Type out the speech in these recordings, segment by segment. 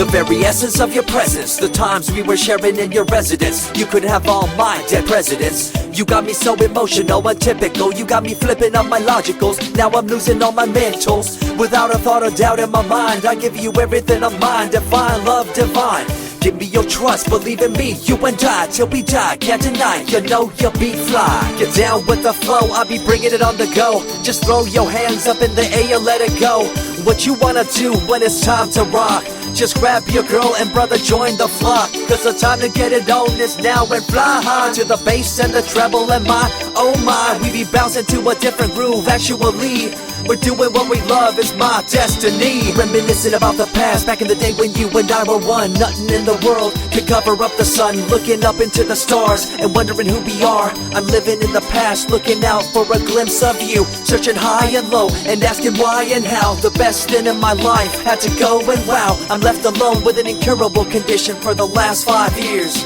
The very essence of your presence, the times we were sharing in your residence. You could have all my dead presidents. You got me so emotional, untypical. You got me flipping up my logicals. Now I'm losing all my mentals. Without a thought or doubt in my mind, I give you everything of mine. Divine love, divine. Give me your trust, believe in me, you and I, till we die, can't deny, you know you'll be fly. Get down with the flow, I'll be bringing it on the go. Just throw your hands up in the air, let it go. What you wanna do when it's time to rock? Just grab your girl and brother, join the flock. Cause the time to get it on is now, and fly high to the bass and the treble and my, oh my. We be bouncing to a different groove, actually. We're doing what we love, it's my destiny. Reminiscing about the past, back in the day when you and I were one. Nothing in the world could cover up the sun. Looking up into the stars and wondering who we are. I'm living in the past, looking out for a glimpse of you. Searching high and low and asking why and how. The best thing in my life had to go, and wow, I'm left alone with an incurable condition for the last 5 years.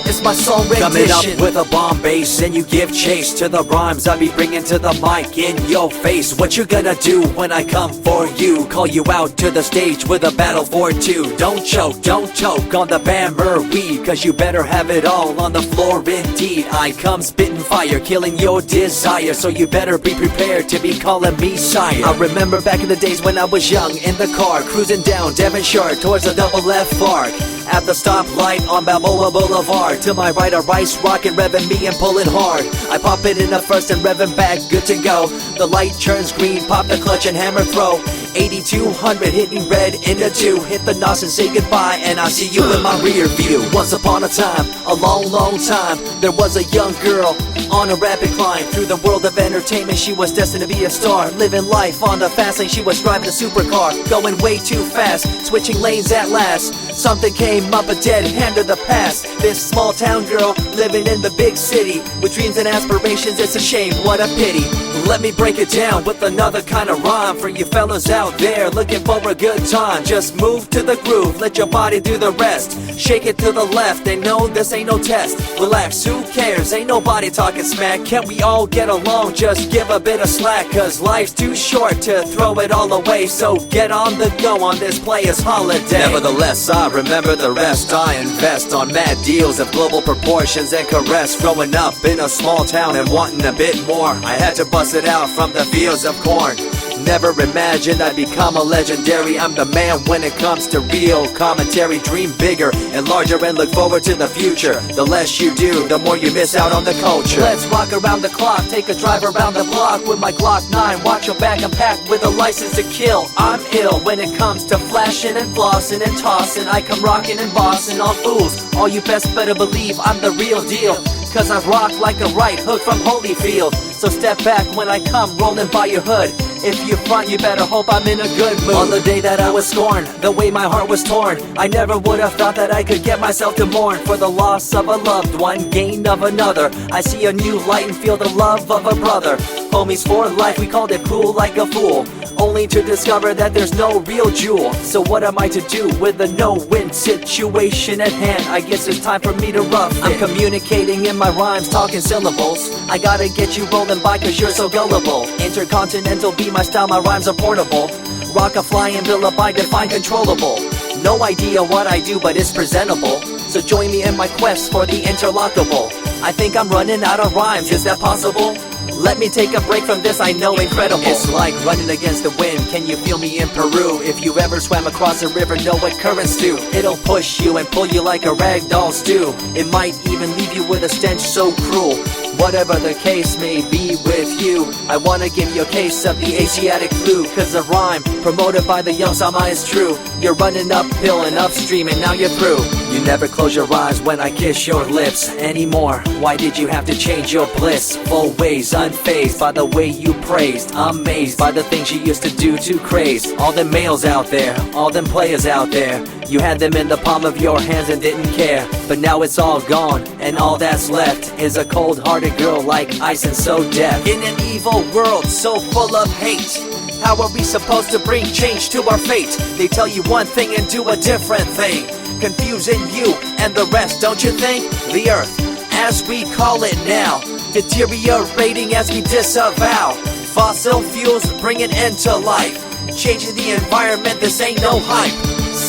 It's my song rendition. Coming up with a bomb bass and you give chase to the rhymes I be bringing to the mic in your face. What you gonna do when I come for you? Call you out to the stage with a battle for two. Don't choke on the bammer weed, cause you better have it all on the floor indeed. I come spitting fire, killing your desire, so you better be prepared to be calling me sire. I remember back in the days when I was young, in the car, cruising down Devonshire towards the double F arc. At the stoplight on Balboa Boulevard, to my right a rice rocket revving me and pulling hard. I pop it in the first and revving back, good to go. The light turns green, pop the clutch and hammer throw. 8200 hitting red in the 2. Hit the NOS and say goodbye, and I see you in my rear view. Once upon a time, a long time, there was a young girl on a rapid climb through the world of entertainment. She was destined to be a star, living life on the fast lane. She was driving a supercar, going way too fast, switching lanes at last. Something came up, a dead hand of the past. This small town girl living in the big city with dreams and aspirations. It's a shame, what a pity. Let me break it down with another kind of rhyme for you fellas out there looking for a good time. Just move to the groove, let your body do the rest. Shake it to the left, they know this ain't no test. Relax, who cares, ain't nobody talking smack. Can't we all get along, just give a bit of slack. Cause life's too short to throw it all away, so get on the go on this player's holiday. Nevertheless, I remember the rest. I invest on mad deals of global proportions and caress. Growing up in a small town and wanting a bit more, I had to bust it out from the fields of corn. Never imagined I'd become a legendary. I'm the man when it comes to real commentary. Dream bigger and larger and look forward to the future. The less you do, the more you miss out on the culture. Let's rock around the clock, take a drive around the block with my Glock 9. Watch your back, I'm packed with a license to kill. I'm ill when it comes to flashing and flossing and tossing. I come rocking and bossing on fools. All you best better believe I'm the real deal, cause I rock like a right hook from Holyfield. So step back when I come rolling by your hood. If you front, you better hope I'm in a good mood. On the day that I was scorned, the way my heart was torn, I never would have thought that I could get myself to mourn for the loss of a loved one, gain of another. I see a new light and feel the love of a brother. Homies for life, we called it cool like a fool, only to discover that there's no real jewel. So what am I to do with a no-win situation at hand? I guess it's time for me to rough it. I'm communicating in my rhymes, talking syllables. I gotta get you rolling by cause you're so gullible. Intercontinental be my style, my rhymes are portable. Rock a flying villa by define controllable. No idea what I do, but it's presentable. So join me in my quest for the interlockable. I think I'm running out of rhymes, is that possible? Let me take a break from this, I know incredible. It's like running against the wind, can you feel me in Peru? If you ever swam across a river, know what currents do. It'll push you and pull you like a ragdoll stew. It might even leave you with a stench so cruel. Whatever the case may be with you, I wanna give you a case of the Asiatic flu. Cause the rhyme promoted by the young Sama is true. You're running uphill and upstream and now you're through. You never close your eyes when I kiss your lips anymore. Why did you have to change your bliss? Full ways, unfazed by the way you praised. Amazed by the things you used to do to craze. All them males out there, all them players out there, you had them in the palm of your hands and didn't care. But now it's all gone, and all that's left is a cold-hearted girl like ice and so deaf. In an evil world so full of hate, how are we supposed to bring change to our fate? They tell you one thing and do a different thing, confusing you and the rest, don't you think? The earth, as we call it now, deteriorating as we disavow. Fossil fuels bring an end to life, changing the environment, this ain't no hype.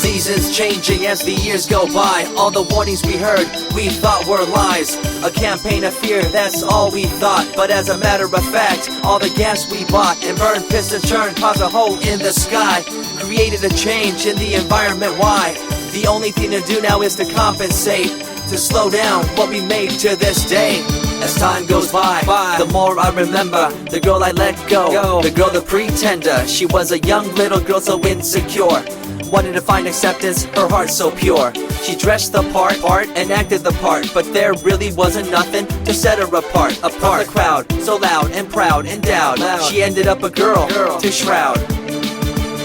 Seasons changing as the years go by. All the warnings we heard, we thought were lies. A campaign of fear, that's all we thought. But as a matter of fact, all the gas we bought and burned, pissed and churned caused a hole in the sky. Created a change in the environment, why? The only thing to do now is to compensate, to slow down what we made to this day. As time goes by, the more I remember the girl I let go, the girl, the pretender. She was a young little girl so insecure, wanted to find acceptance, her heart so pure. She dressed the part and acted the part, but there really wasn't nothing to set her apart from the crowd, so loud and proud, endowed. She ended up a girl to shroud.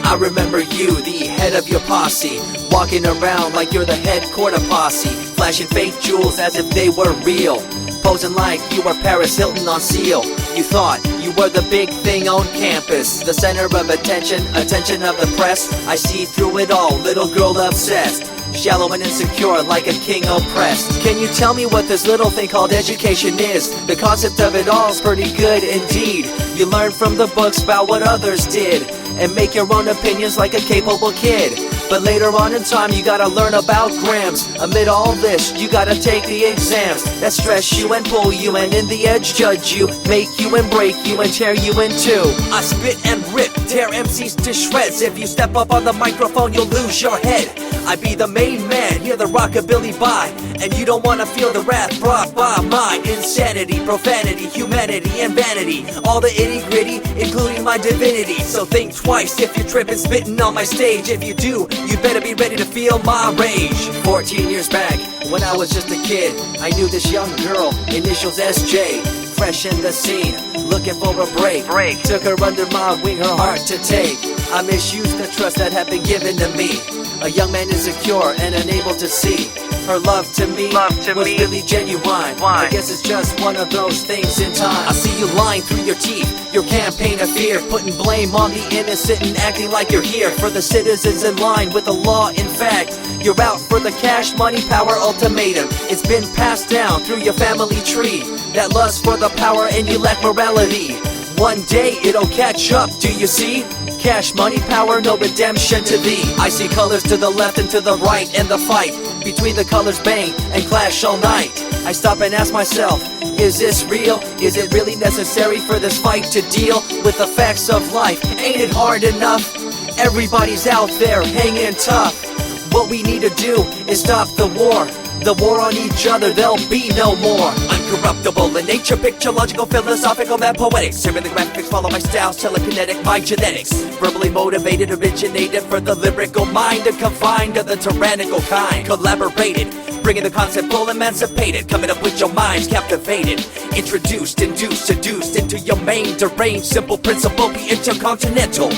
I remember you, the head of your posse, walking around like you're the head quarter posse, flashing fake jewels as if they were real, posing like you were Paris Hilton on seal. You thought you were the big thing on campus, the center of attention of the press. I see through it all, little girl obsessed, shallow and insecure like a king oppressed. Can you tell me what this little thing called education is? The concept of it all's pretty good indeed. You learn from the books about what others did and make your own opinions like a capable kid. But later on in time you gotta learn about grams. Amid all this you gotta take the exams that stress you and pull you, and in the edge judge you, make you and break you and tear you in two. I spit and rip, tear MCs to shreds. If you step up on the microphone you'll lose your head. I be the main man, hear the rockabilly by, and you don't wanna feel the wrath brought by my insanity, profanity, humanity, and vanity. All the itty gritty, including my divinity. So think twice if you're tripping, spitting on my stage. If you do, you better be ready to feel my rage. 14 years back, when I was just a kid, I knew this young girl, initials SJ, fresh in the scene, looking for a break. Took her under my wing, her heart to take. I misused the trust that had been given to me. A young man insecure and unable to see her love to me was really genuine. I guess it's just one of those things in time. I see you lying through your teeth, your campaign of fear, putting blame on the innocent and acting like you're here for the citizens in line with the law. In fact, you're out for the cash, money, power ultimatum. It's been passed down through your family tree, that lust for the power and you lack morality. One day it'll catch up, do you see? Cash, money, power, no redemption to thee. I see colors to the left and to the right, and the fight between the colors bang and clash all night. I stop and ask myself, is this real? Is it really necessary for this fight to deal with the facts of life? Ain't it hard enough? Everybody's out there hanging tough. What we need to do is stop the war on each other, there'll be no more. Uncorruptible in nature, picture, logical, philosophical, and poetic. Serving the graphics, follow my style, telekinetic, my genetics. Verbally motivated, originated for the lyrical mind, and confined to the tyrannical kind. Collaborated, bringing the concept full emancipated, coming up with your minds captivated. Introduced, induced, seduced into your main deranged, simple principle, be intercontinental.